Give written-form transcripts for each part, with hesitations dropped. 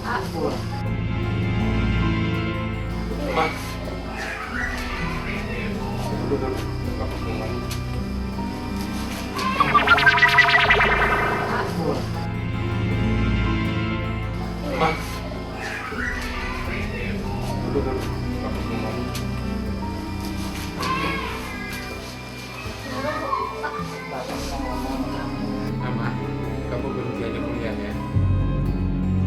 Mas, dulu Bapak ngomong. Mas, dulu Bapak ngomong. Mama, kamu berhenti aja kuliah ya.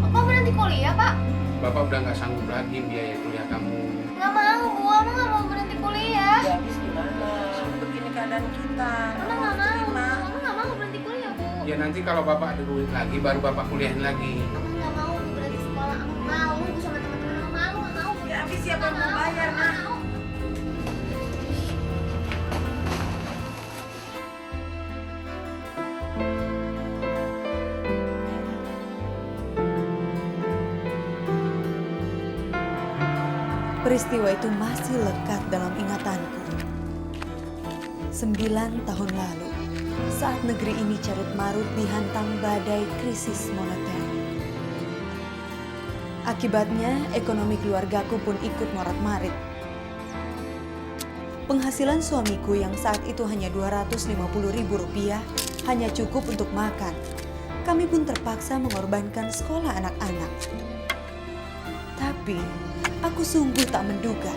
Kok berhenti kuliah, Pak? Bapak udah nggak sanggup lagi biaya kuliah kamu. Nggak mau, Bu. Mama nggak mau berhenti kuliah. Ya habis gimana? Begini keadaan kita. Mama nggak mau. Mama nggak mau berhenti kuliah, Bu. Ya nanti kalau Bapak ada duit lagi, baru Bapak kuliahin lagi. Mama nggak mau Bu, berhenti sekolah. Aku mau Bu sama teman-teman. Mama nggak mau. Ya habis siapa yang mau bayar, Nggak Nak? mau. Peristiwa itu masih lekat dalam ingatanku. 9 tahun lalu, saat negeri ini carut marut dihantam badai krisis moneter. Akibatnya, ekonomi keluargaku pun ikut morat-marit. Penghasilan suamiku yang saat itu hanya Rp250.000 hanya cukup untuk makan. Kami pun terpaksa mengorbankan sekolah anak-anak. Tapi, aku sungguh tak menduga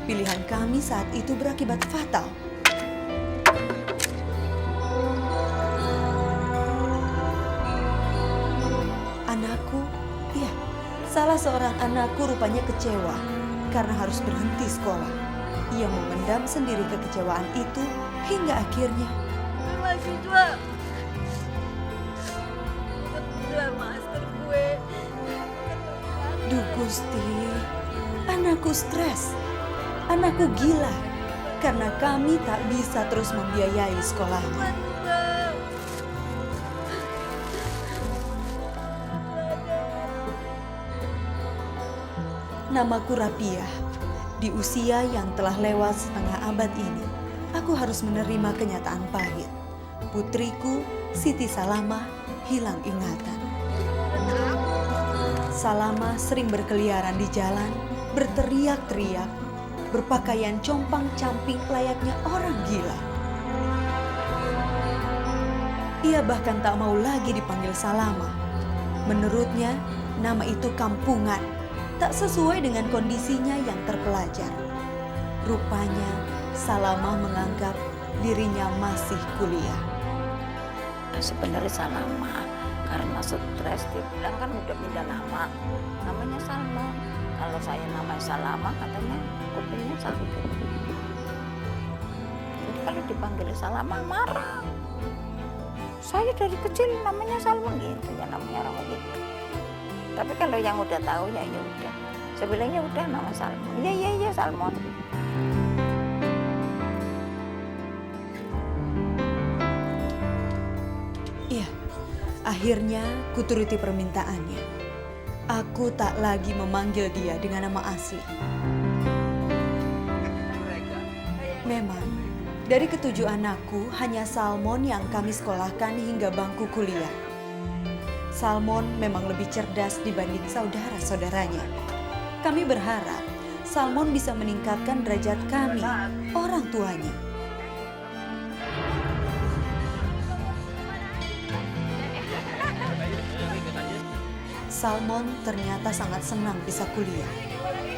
pilihan kami saat itu berakibat fatal. Anakku, ya, salah seorang anakku rupanya kecewa karena harus berhenti sekolah. Ia memendam sendiri kekecewaan itu hingga akhirnya Mahasiswa. Kedua master gue. Duh Gusti, anakku stres, anakku gila karena kami tak bisa terus membiayai sekolahnya. Namaku Rapiah. Di usia yang telah lewat setengah abad ini, aku harus menerima kenyataan pahit. Putriku, Siti Salamah, hilang ingatan. Salamah sering berkeliaran di jalan, berteriak-teriak, berpakaian compang-camping layaknya orang gila. Ia bahkan tak mau lagi dipanggil Salamah. Menurutnya, nama itu kampungan, tak sesuai dengan kondisinya yang terpelajar. Rupanya, Salamah menganggap dirinya masih kuliah. Sebenarnya Salama karena stres, dia bilang kan udah pindah nama, namanya Salma. Kalau saya namanya Salama, katanya kupingnya sakit. Jadi kalau dipanggil Salama marah. Saya dari kecil namanya Salma gitu, ya namanya orang begitu. Tapi kalau yang udah tahu ya ya udah. Sebenarnya udah nama Salmon. Iya Salmon. Iya, akhirnya kuturuti permintaannya. Aku tak lagi memanggil dia dengan nama asli. Memang, dari ketujuh anakku, hanya Salmon yang kami sekolahkan hingga bangku kuliah. Salmon memang lebih cerdas dibanding saudara-saudaranya. Kami berharap Salmon bisa meningkatkan derajat kami, orang tuanya. Salmon ternyata sangat senang bisa kuliah.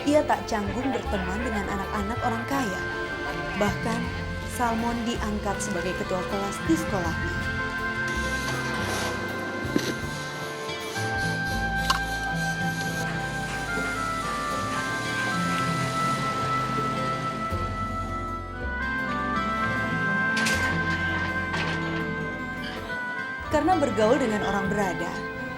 Ia tak canggung berteman dengan anak-anak orang kaya. Bahkan, Salmon diangkat sebagai ketua kelas di sekolahnya. Karena bergaul dengan orang berada,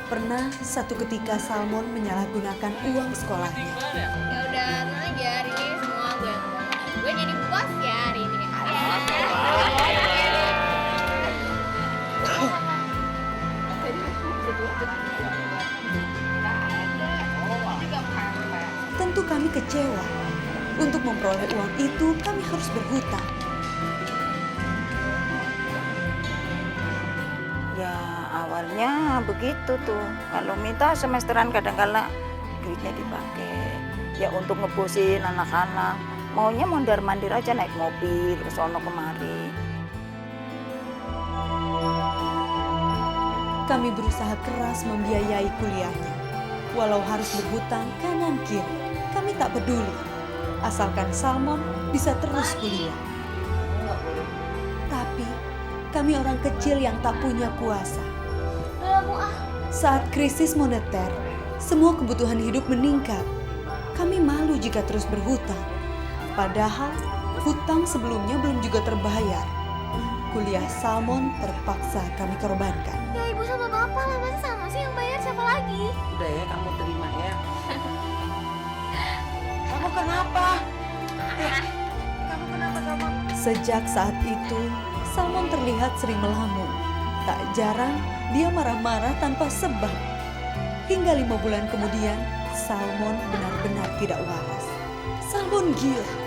pernah satu ketika Salmon menyalahgunakan uang sekolahnya. Ya udah, tenang aja. Hari ini semua gue yang ngomong. Gue jadi bos ya hari ini. Tentu kami kecewa. Untuk memperoleh uang itu, kami harus berhutang. Ya awalnya begitu tuh. Kalau minta semesteran kadang-kala duitnya dipakai ya untuk ngebosin anak-anak. Maunya mondar-mandir aja naik mobil ke sono kemari. Kami berusaha keras membiayai kuliahnya. Walau harus berhutang kanan kiri, kami tak peduli. Asalkan Salmon bisa terus kuliah. Tapi kami orang kecil yang tak punya kuasa. Saat krisis moneter, semua kebutuhan hidup meningkat. Kami malu jika terus berhutang. Padahal hutang sebelumnya belum juga terbayar. Kuliah Salmon terpaksa kami korbankan. Ya ibu sama bapak lah, masa sama sih yang bayar, siapa lagi? Udah ya, kamu terima ya. Kamu kenapa? Kamu kenapa kamu? Sejak saat itu, Salmon terlihat sering melamun. Tak jarang dia marah-marah tanpa sebab. Hingga 5 bulan kemudian, Salmon benar-benar tidak waras. Salmon gila.